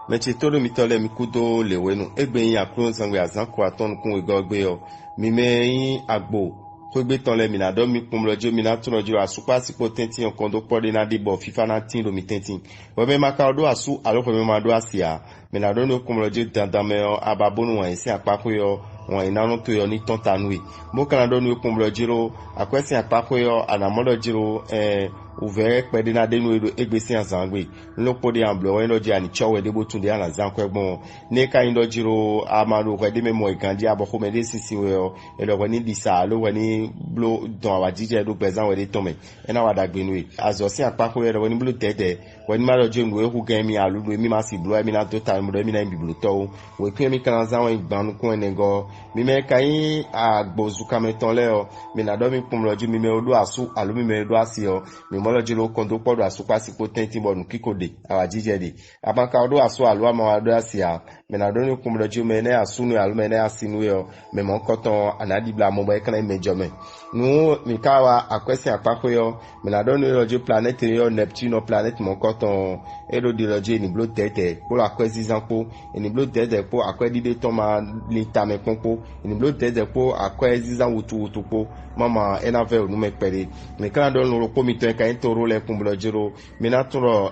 meche todo mitole mikudo lewenu egbe yin akro zangbe azanko aton kun egogbe yo mi me yin agbo kwegbe ton le minado mi kumlojo minatuno jo asupa sipo tentin kondo pode na dibo fifa na tin do mi tentin webe makado asu alo kwebe mado asia minado no kumlojo dandame yo ababonu wa isi apako yo wọn ìnáwó tó yọ ní tọ́ntànúwì mo kàn lọ́dọ̀ ní okùn lọ jíró àkwẹ́sìn àpapọ̀ yọ ànàmọ́lọ́ jíró uvere kpede na denu edo egbesi azangwe nlopode amblo wen loji ani chowe debo tunde ana zankwe gbon ne ka indo jiro amaro ko de memo igandi abo ko mede sisi we o edo ko ni disa lo we ni blo don wa jije do pezan we de tome ena wa dagbe nu azosi apako edo ni blo tete we ni malo jenu we ku gemi alu mi ma si blo mi na total mo mi na biblo to we pe mi kan zan we gbanu ko enego mi me kai agbozu kameton le o mi na do mi pum loji mi me odo asu alu mi me do asi o mọ́lọ́jìló kondo pọ́dọ̀ àsopásípò tẹ́ntì bọ̀nù kíkòdè àwàjíjẹ́dè abáka ọdún àsọ àlọ́ àmàwàdọ́ àsìá mẹ́nàdọ́nù kùmọ̀lọ́jì mẹ́nẹ́ àsúnú àlùmẹ́nẹ́ àsínúyọ mẹ́mọ́ kọ́tàn ànádìbla mọ́bọ́ ẹ̀kẹ́lẹ́ mẹ́jọmẹ́ nù mìkáwa àkwẹ́sìn àpákóyọ mẹ́nàdọ́nù lọ́jì planète yọ neptune planète mọ́ kọ́tàn ẹ̀rọdì lọ́jì ènìbló tẹ́tẹ́ kó àkwẹ́ zizanpo ènìbló tẹ́tẹ́ kó àkwẹ́ dídé tọ́ma lè tamẹ́ pọ́npó ènìbló tẹ́tẹ́ kó àkwẹ́ zizan wutuwutu kó mama ẹnafẹ́ ònúmẹ́pẹ́rẹ́ mẹ́kàndọ́nù lọ́kọ́mìtọ́ ẹ̀ka toro le kumbulo jiro mina toro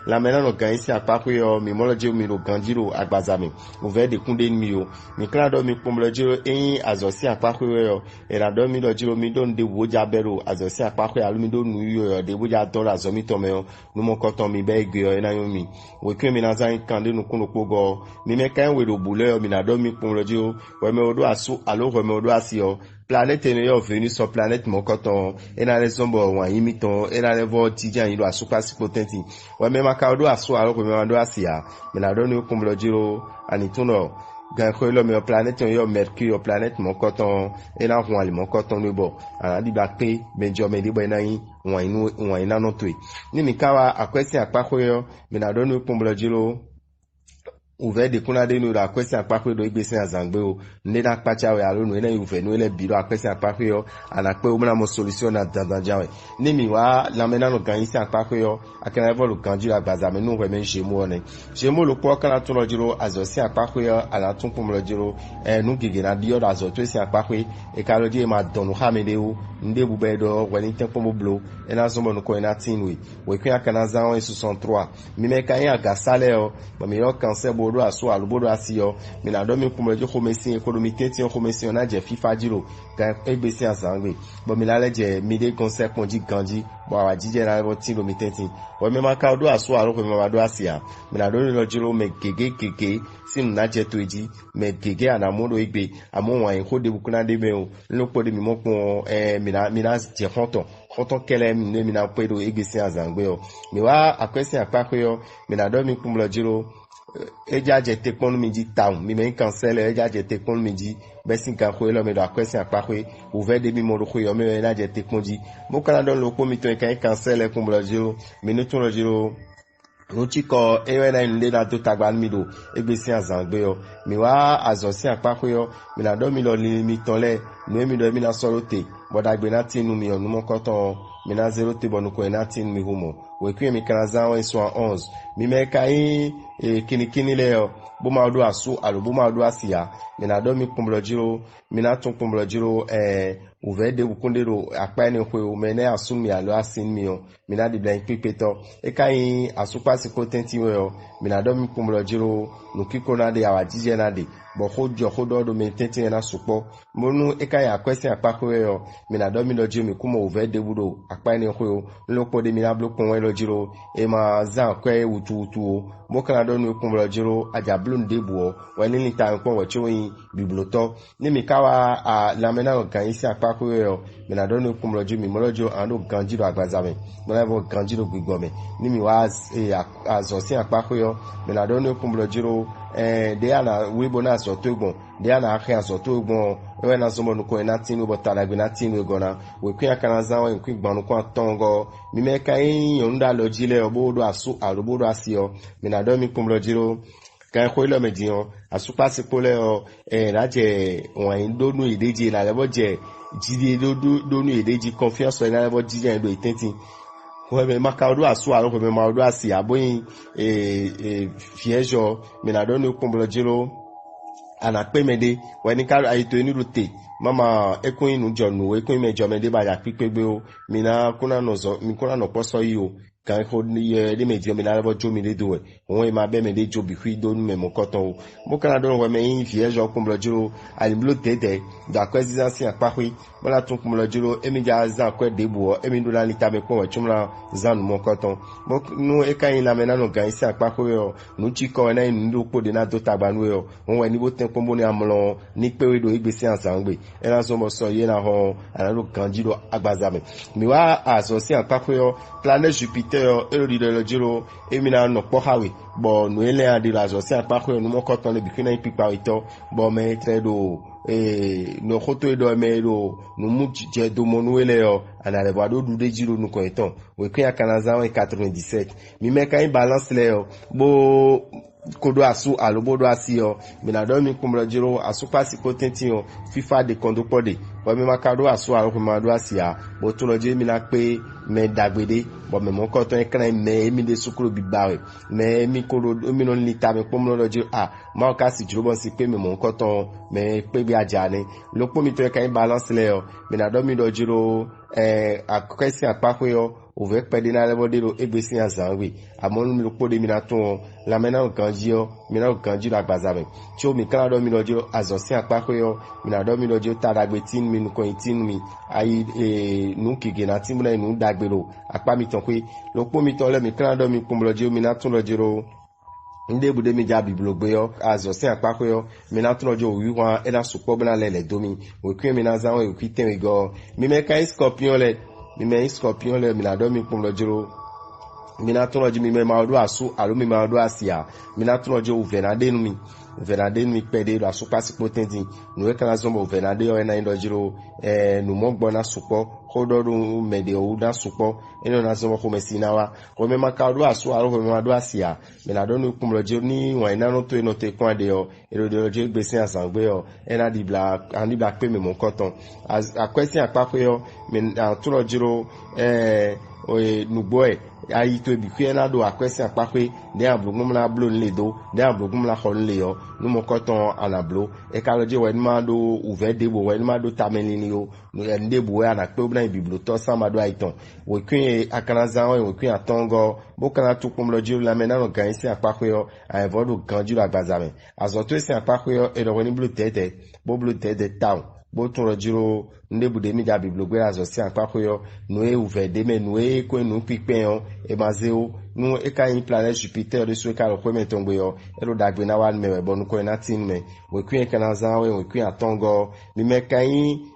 la mena no gansi apako yo mi molo jiro mi ro ganjiro agbazami o ve de kunde mi yo mi klado mi kumbulo jiro azosi apako yo era do mi lo jiro mi don de woja bero azosi apako ya mi don nu yo de woja dora azomi to me yo nu mo koton mi be gbe yo ena yo mi we kwe mi na zan kande nu kunu pogo mi me kan we ro bule yo mi na do mi kumbulo jiro we me odo asu alo we me odo asio planète ne yo venu sur planète mon coton et na les ombo wa imiton et na les vo tijan ilo asupa sipotenti wa me makado aso alo ko me mando asia me na do ni kumlo jiro anituno gan ko lo me planète yo mercure yo planète mon coton et na ho ali mon coton no bo ana di ba pe benjo me di bo na yin wa ina no to ni mi kawa akwesi apako yo me na do ni kumlo jiro uve de kuna de no da kwesi apakwe do igbesi azangbe o nde na pacha we alonu ene uve no ele biro akwesi apakwe yo ana pe o mna mo solution na dandanjawe ni mi wa la mena no gan isi apakwe yo akena evolu ganju agbaza me no we men jemo one jemo lo po kana tun lo jiro azosi apakwe yo ala tun pum lo jiro nu gege na dio da azo to isi apakwe e ka lo di ma donu ha me de o nde bu be do we ni tempo mo blo e na zo mo no ko ina tinwe we kwa kana za 63 mi me kan ya gasale o ba mi yo cancer bodo aso alubodo asiyo mi na do mi kumrejo khomesin ekonomi teti khomesin na je fifa jiro ga egbesi azangbe bo mi lale je mi de conseil konji ganji bo awa jije na bo tin lo mi teti bo mi ma ka do aso aro ko mi ma do asia mi na do lo jiro me gege sin na je toji me gege ana modo igbe amo wan ko de bukuna de me o nlopo de mi mo kun mi na je konton kele mi ne mi na pedo egbesi azangbe o mi wa akwesi apako yo mi na do mi kumlo jiro eja je te ponu mi ji town mi me cancel eja je te ponu mi ji besin kan ko lo me do akwesi apakwe ouve de mi mo ro ko yo me na je te ponji mo kana don lo ko mi to kan cancel kun blo jiro mi no tun lo jiro nuchiko ewena nle na to tagba mi do egbesi azangbe yo mi wa azosi apakwe yo mi na do mi lo mi tonle no mi do mi na sorote bodagbe na tinu mi onu mo koton mi na 0 te bonu ko na tin mi humo we kwi mi kana za 11 mi me kai kini le bo ma do asu alo bo ma do asia mi na do mi kumlo jiro mi na tun kumlo jiro uve de bukundero apa ni ko o me na asu mi alo asin mi o mi na di blan pipeto e kai asupa si potenti we o mi na do mi kumlo jiro no kiko na de awajije na de bo hojo do me tenti na supo monu e kai akwesi apako we o mi na do mi lo jiro mi kumo uve de budo apa ni ko o lopo de mi na blo kon we lo jiro e ma za kwe wutu o mo kana do no kumlo jiro ajablu ndebu o we ni ta nko we chiwin bibloto ni mi kawa la mena gan isi apako we o mi na do no kumlo jiro mi mo lo jiro anu ganjiro agbazame mo na bo ganjiro gbigbo me ni mi wa azosin apako yo mi na do no kumlo jiro de ana wibo na so to egbon de ana akhe so to egbon we na so mo no ko na tinu bo tala gbe na tinu egona we kun akana za we kun gbanu ko tongo mi me kai yon da lo jile obodo asu arobodo asio mi na do mi kumlo jiro kan ko lo medion asupa sipole o raje won indonu ideji la lebo je jide donu ideji confiance na lebo jije ndo itenti Weme makaudu asu alo weme maudu asi aboyin fiejo minado no kumblo jiro anakpemede weni ka ayito eni rute mama ekun inu jonu ekun mejo mede ba ya pipegbe o mina kuna nozo mi kuna no poso yi o kan ko ye de mejo mi la bo jo mi le do e won e ma be me de jo bi fi do nu me mo koton o mo kana do weme yin fiejo kumblo jiro alimlo tete da kwezizansi apahwi mola tun kumblo jiro emi ja za kwe debu emi do la lita me ko we chumla zanu mo koton mo nu e kan la me na no gan isi apahwi o nu chi ko na inu do po de na do tagbanu e o won we ni bo ten kombo ni amlo ni pe we do igbesi ansangbe e na so mo so ye na ho analo ganjiro agbazame mi wa aso si apahwi o planet Jupiter e lo di de jiro emi na no po hawe bo nu ele adi la aso si apahwi nu mo koton le bikina ipipa ito bo me tredo no khoto edo mero no mujje do monuele yo anale bado dude jiro nu ko eton we kwa kanaza 97 mi me kan balance le yo bo kodo asu alobodo asio minado mi kumro jiro asu pasi potenti yo FIFA de kondo pode bo mi makado asu alo mado asia bo to loje mi na pe me dagbede bo me mo ko ton ekran me mi de sukuro bibawe me mi kodo mi no lita me pomlo loje ma ka si jiro bo si pe me mo ko ton me pe bi aja ni lopo mi to kan balance le yo minado mi do jiro akwesi apako yo ove pede na lebo dero egbesi azanwe amonu mi lopo de mi na ton la mena kanjio mi na kanjiro agbazame ti o mi kan do mi lojo azosin apako yo mi na do mi lojo tadagbe tin mi nu ko tin mi ayi nu kige na tin na nu dagbero apa mi ton pe lopo mi ton le mi kan do mi kumlojo mi na tun lojiro nde bude mi ja biblogbe yo azosin apako yo mi na tun lojo wi wan e na supo bna lele domi we kwi mi na zan we kwi ten we go mi me kai scorpion le mi na do mi kumlojiro mina tun lojo mi me maudu asu alo mi maudu asia mina tun lojo uvenade nu mi pede do asu pasi potenti nu e kana zombo uvenade o na indojiro nu mogbo na supo hodoru mede o da supo eno na zombo ko mesina wa ko me makaudu asu alo ko me maudu asia mina do nu kumlojo ni wa ina no to eno te kwa de o ero de lojo gbese asangbe o ena di bla ani bla pe me mo koton akwesi apapo yo me tun lojiro nugboe ayi to bi kwe na do akwesi apakwe de ablogum la blo nle do de ablogum la khon le yo nu mo koton anablo e ka loje we ma do uve debo we ma do tamelini yo no ndebo we ana pe obna biblo to sama do aiton we kwe akanaza we kwe atongo bo kana tukum loje la mena no gan isi apakwe yo a vodo ganju agbazame azoto isi apakwe yo e do ni blo tete bo blo tete town bo tun lojiro ndebu de mi ja biblogbe azosi apako yo nu e uvede me nu e ko nu pipe yo e mazeo nu e ka yin planet Jupiter de so e ka ro kwemen tongbe yo e ro dagbe na wan me we bonu ko na tin me we kwen kana zan we kwen atongo mi me ka yin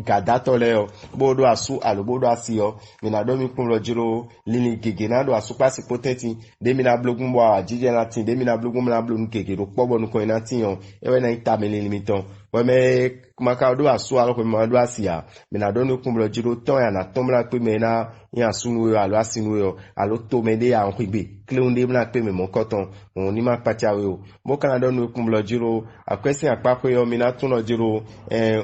gadato leo bodo asu alobodo asio mina do mi kun lojiro lini gege na do asu pasi potenti de mina blogun wa jije na tin de mina blogun na blogun gege ro pobo nu ko na tin yo ewe na itamele limiton we me makaudu asu alo ko madu asia mina do nu kun lojiro ton ya na tomra pe me na ya sunu alo asinu yo alo to me de ya nkigbe kleunde na pe me mo koton on ni ma patiawe o mo kana do nu kun lojiro akwesi apako yo mina tun lojiro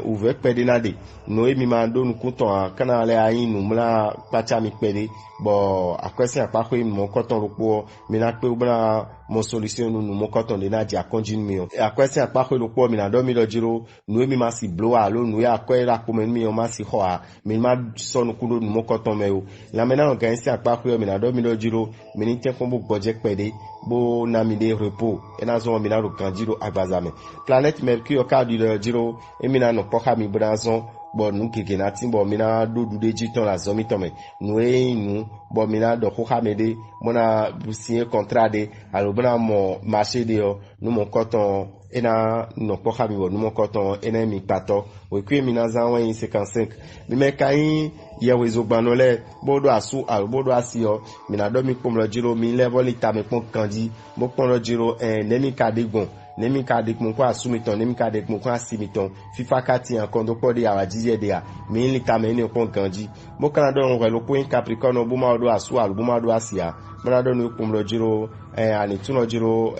uve pede nade no emi ma do nu kuton kana le ayin nu mla pacha mi pede bo akwesi apako mo koton ropo mina pe obra mo solution nu mo koton de na di akonjin mi o akwesi apako ropo mina do mi lojiro nu emi ma si blow alo nu ya akwera ko men mi o ma si ho a mi ma sonu kundo nu mo koton me o la mena organisi apako yo mina do mi lojiro mi ni ten kombo gboje pede bo na mi de repos ena zo mi na ro kanjiro agbazame planet Mercury ka di lojiro emi na no poka mi brazon bo nu keke na timbo mina do dude jiton la zomi tome nu e nu bo mina do ko hamede mona signer contrat de alo bana mo marché de yo nu mo koton ena no poka mi bo nu mo koton ena mi pato we kwi mina za 55 mi me kai ye wezo gbanole bodo asu bodo asio mina do mi pomlo jiro mi level ita me pon kanji mo pomlo jiro nemi kadegun nemi kadek mon ko asumiton nemi kadek mon ko asimiton FIFA kati an kondo pode awa jije de a mi lita me ni pon kanji mo kana do on lo point Capricorn bu ma do asu bu ma do asia mo na do no pomlo jiro ani tuno jiro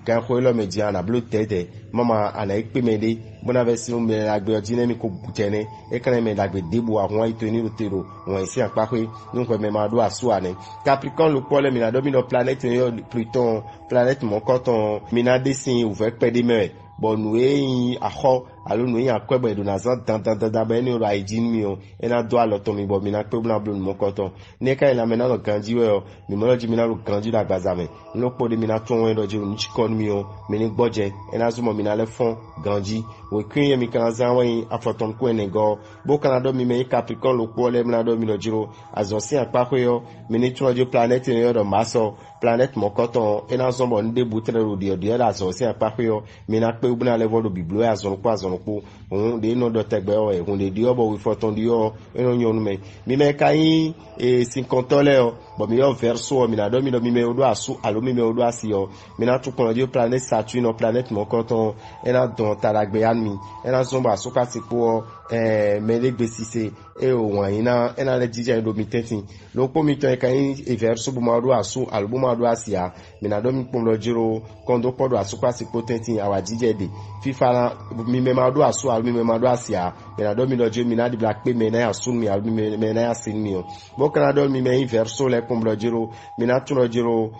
kan ko lo meji ana blo tete mama ana ipe mede bona version me agbe ojine mi ko butene e kan me dagbe debu awon ito ni rotero won isi apa pe nu ko me ma do asu ane Capricorne lo pole mi na do mi no planète yo Pluton planète mon coton mi na desin ouvert pede me bon nous e aho alo nous e akwebe do na zan dan ba ni ro aijin mi o e na do aloto mi bo mi na pe bla bla mon coton ne ka ila me na lo ganji we o mi mo lo ji mi na lo ganji da gbazame lo po de mi na tun we do ji ni chikon mi o mi ni gboje e na zumo mi na le fon ganji we kwin ye mi kan zan we afoton ko ene go bo kan do mi me Capricorne lo pole mi na do mi lo jiro azosi apa ko yo mi ni tun ojo planet ni yo do maso planète mon coton et dans son bon débuter le dia la so si apa ko mi na pe ubna le vodo biblo ya zon ko on de no do tegbe o e on de dio bo we foton dio e no nyonu mi me kai e 50 le o bo mi yo verso mi na do mi me odo asu alo mi me odo asi o mi na tu kon dio planète Saturne o planète mon coton e na don taragbe an mi e na son ba so ka ti po me le gbesise e o wan ina e na le jija do mi tetin lo po mi tan kai e verso bo ma do asu alo bo ma do asia mi na do mi pom lo jiro kondo podo asu kwa si potentin awa jije de fifa mi me ma do asu alo mi me ma do asia mi na do mi lo jiro mi na di black pe me na asu mi alo mi me na asin mi o bo kana do mi me verso le pom lo jiro mi na tu lo jiro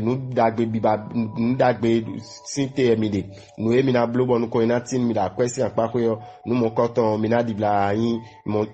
nu dagbe biba nu dagbe sinte mi de nu e mi na blo bonu ko ina tin mi da kwesi apa ko yo nu mo koton mi na di bla yin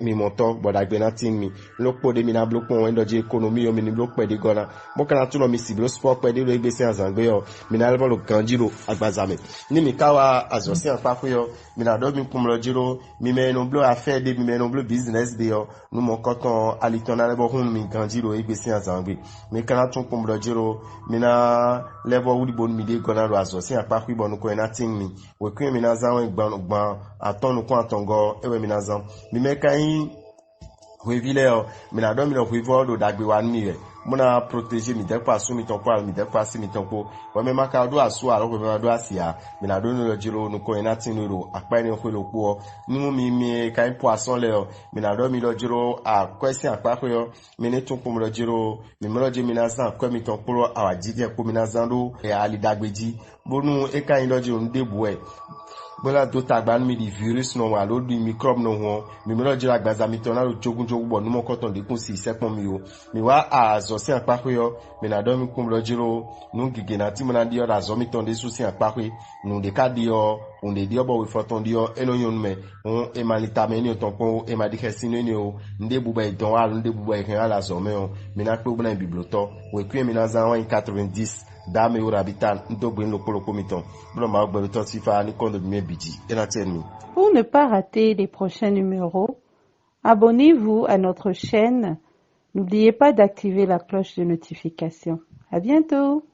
mi moto bodagbe na tin mi lo po de mi na blo pon endo je economy yo mi ni blo pe de gona bo kana tu lo mi si blo sport pe de lo igbesi azangbe yo mi na level ganjiro agbazame ni mi kawa azosi apa ko yo mi na do mi pom lo jiro mi me no blo affaire de mi me no blo business de yo nu mo koton alitona lebo hun mi ganjiro igbesi azangbe mi kana tun pom lo jiro mi na level wudi bon mi de gona lo azosi apa ko ibonu ko ina tin mi we kun mi na zan gban atonu ko atongo ewe mi na zan mi me kan Huevile, mi na do mi no huevo do dagbe wa mi re muna protéger mi depa su mi tonko mi depa si mi tonko wa me maka do asu aro ko do asia mi na do no jiro no ko ina tin ro apa ni ko lo po ni mu mi kan poisson le o mi na do mi lo jiro a question apa ko yo mi ne tun ko mo lo jiro mi mo lo je mi na san ko mi tonko awa jide ko mi na san do e ali dagbeji bonu e kan lo jiro ndebu e bola do tagban mi di virus no wa lo di microbe no ho mi lo jira gbaza mi ton na lo jogun bo nu mo koton de kun si sepon mi o mi wa azo si apa ko yo mi na do mi kun lo jiro nu gige na ti mo na di o azo mi ton de su si apa ko nu de ka di o on de di o bo we foton di o eno yon me on e malita me ni o ton po e ma di kesino ni o nde buba e don wa nde buba e kan ala zo me o mi na pe o na biblioto we kwe mi na za 90 dame ora habitant ndogbe nlokolo miton blo ma gbe to sifa ni kondo mi biji ena tenmi. Pour ne pas rater les prochains numéros, abonnez-vous à notre chaîne. N'oubliez pas d'activer la cloche de notification. À bientôt.